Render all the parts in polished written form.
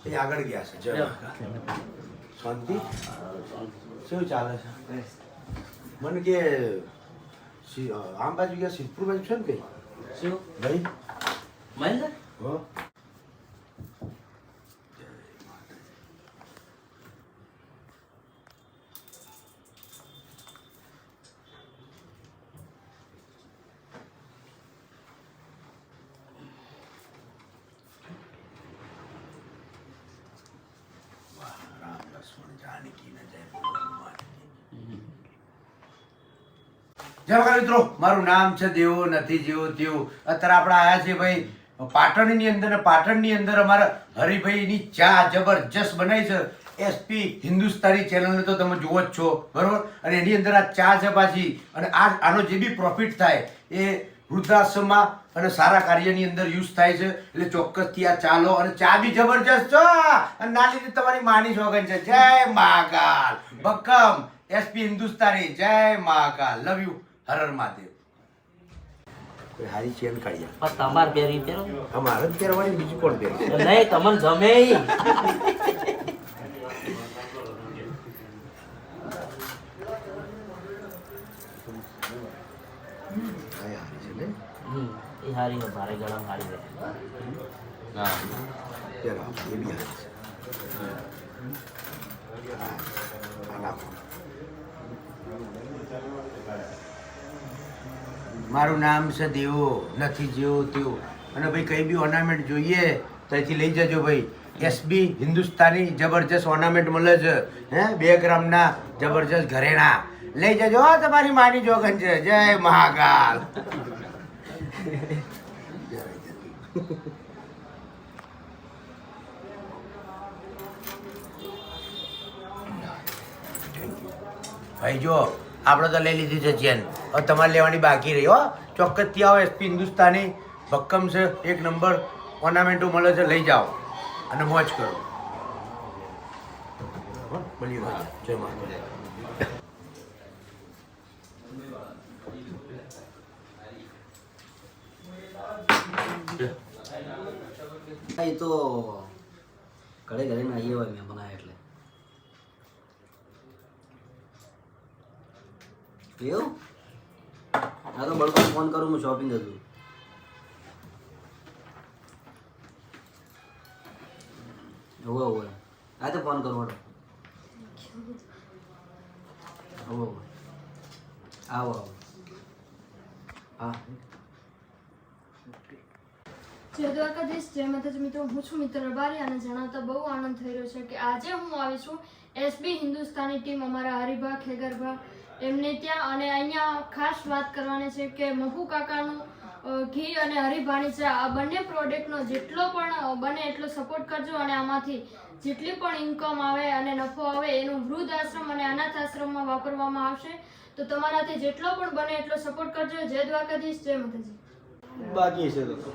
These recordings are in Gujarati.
એ આગળ ગયા છે. જય શાંતિ. શું ચાલે છે? મને કે આમ બાજુ ગયા સિદ્ધપુર બાજુ છે ને કઈ શું ભાઈ મહેન્દ્ર હો જય વગર મિત્રો, મારું નામ છે દેવો નથી જેવો તેવું. અત્યારે આપણે આયા છીએ ભાઈ પાટણની અંદર ને પાટણની અંદર અમારા હરિભાઈની ચા જબરજસ્ત બનાવી છે. એસપી હિન્દુસ્તાની ચેનલને તો તમે જુઓ જ છો બરોબર. અને એની અંદર આ ચા છે પાછી. અને આનો જે બી પ્રોફિટ થાય એ વૃદ્ધાશ્રમમાં અને સારા કાર્યની અંદર યુઝ થાય છે. એટલે ચોક્કસથી આ ચા લો. અને ચા બી જબરજસ્ત છો. અને ના લીધે તમારી માની સોગન છે. જય મહાકાલ બકમ એસપી હિન્દુસ્તાની. જય મહાકાલ. Love you. હર હર મહાદેવ. કોઈ હારી ચેન કાઢ્યા તમાર પહેરી પહેરો અમારે જ પહેરવાની, બીજું કોણ પહેરે? નહીં તમને જમે ઈ. હારી છે ને? એ હારી છે, ભારે ગરમ હારી છે. હા પહેરો એ બી હારી છે. હા, નાખો. મારું નામ છે દેવો નથી જેવો તેવો. અને ભાઈ કઈ બી ઓર્નામેન્ટ જોઈએ તો અહીંથી લઈ જજો ભાઈ. એસબી હિન્દુસ્તાની જબરજસ્ત ઓર્નામેન્ટ મળે છે. હે 2 ગ્રામના જબરજસ્ત ઘરેણા લઈ જજો. તમારી માની જોગન છે. જય મહાકાલ. ભાઈ જો આપણે તો લઈ લીધી છે ચેન. હવે તમારે લેવાની બાકી રહી હો. ચોક્કસથી આવો. એસપી હિન્દુસ્તાની ભક્કમ છે, 1 નંબર ઓર્નામેન્ટો મળે છે. લઈ જાઓ અને મોજ કરો. મળી રહ્યો. જય માતા. એ તો ઘરે ઘરે ના આવીએ હોય મેં બનાવ્યા એટલે એવું. હા તો બળકો ફોન કરું, હું શોપિંગ હતું. હોવે હોવે હા તો ફોન કરું. હોવે હોવે આવો આવો. હા જય દ્વારકાધીશ. જય માતાજી મિત્રો, હું છું મિત્ર રબારી અને જણાવતા બહુ આનંદ થઈ રહ્યો છે કે આજે હું આવી છું એસબી હિન્દુસ્તાની ટીમ અમારા હરિભા ખેગરભા એમને ત્યાં. અને અહીંયા ખાસ વાત કરવાની છે કે મહુ કાકાનું ઘી અને હરિભાની ચા, આ બંને પ્રોડક્ટનો જેટલો પણ બને એટલો સપોર્ટ કરજો. અને આમાંથી જેટલી પણ ઇન્કમ આવે અને નફો આવે એનું વૃદ્ધ આશ્રમ અને અનાથ આશ્રમમાં વાપરવામાં આવશે. તો તમારાથી જેટલો પણ બને એટલો સપોર્ટ કરજો. જય દ્વારકાધીશ. જય માતાજી. બાકી છે તો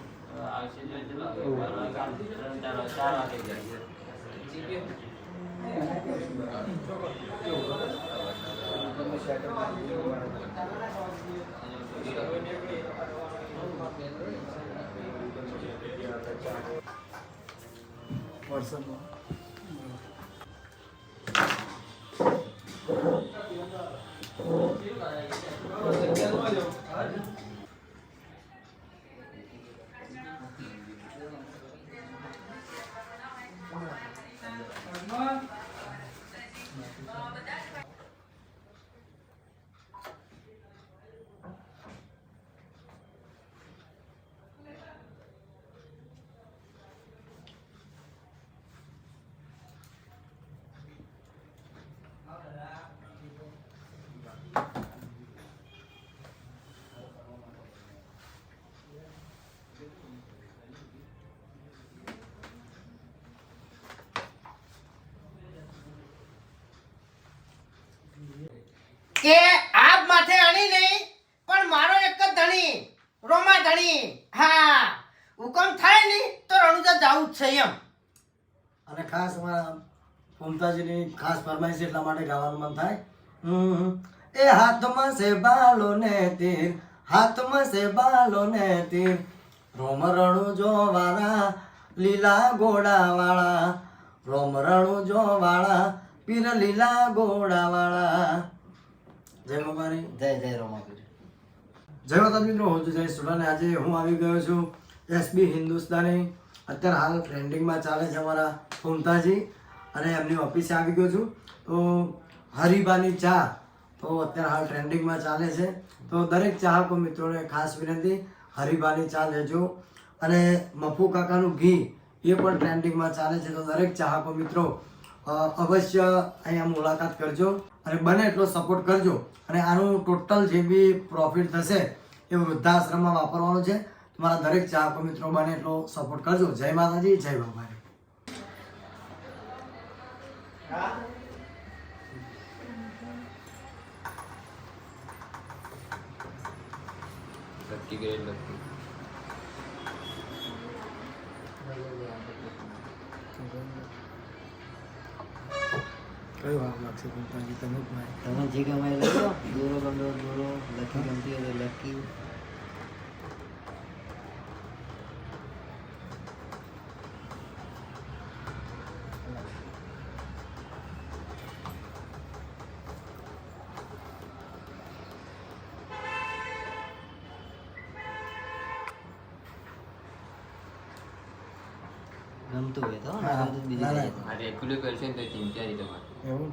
કે આપ માથે અણી નહીં પણ મારો એક જ ધણી રોમા ધણી. હા હુકમ થાય નહીં તો રણુજા જાવું જ છે એમ. અને ખાસ અમારા મમતાજીની ખાસ ફરમાઈશ એટલા માટે ગાવાનું મન થાય. એ હાથમાં છે બાલો ને તીર, હાથમાં છે બાલો ને તીર, રોમ રણુજો વાળા લીલા ઘોડા વાળા, રોમ રણુ જો વાળા પીર લીલા ઘોડા વાળા. જય મારી જય જય રોમાપીર. જય માતા મિત્રો, હું છું જય સુડાને. આજે હું આવી ગયો છું એસબી હિન્દુસ્તાની. અત્યારે હાલ ટ્રેન્ડિંગમાં ચાલે છે અમારા ફૂમતાજી, અને એમની ઓફિસે આવી ગયો છું. તો હરીબાની ચા તો અત્યારે હાલ ટ્રેન્ડિંગમાં ચાલે છે. તો દરેક ચાહકો મિત્રોને ખાસ વિનંતી, હરીબાની ચા લેજો. અને મફુ કાકાનું ઘી એ પણ ટ્રેન્ડિંગમાં ચાલે છે. તો દરેક ચાહકો મિત્રો અવશ્ય અહીંયા મુલાકાત કરજો અને બને એટલો સપોર્ટ કરજો. અને આનું ટોટલ જે બી પ્રોફિટ થશે એ વૃદ્ધાશ્રમમાં વાપરવાનું છે. તમારા દરેક ચાહકો મિત્રો બને એટલો સપોર્ટ કરજો. જય માતાજી, જય બાબાજી. કયું વાવ લાગશે ફૂમતાજી? તમે જ ભાઈ. તમે જે ગમે લઈ લો. દોરો ગમે દોરો, લકી ગમતી હોય તો લકી. ગમતું હોય તો ના ગમતું બીજી ના, ના. જગ્યાએ. આ રેગ્યુલર કરશે ને તો ચિંતા નહીં તમારે. એવું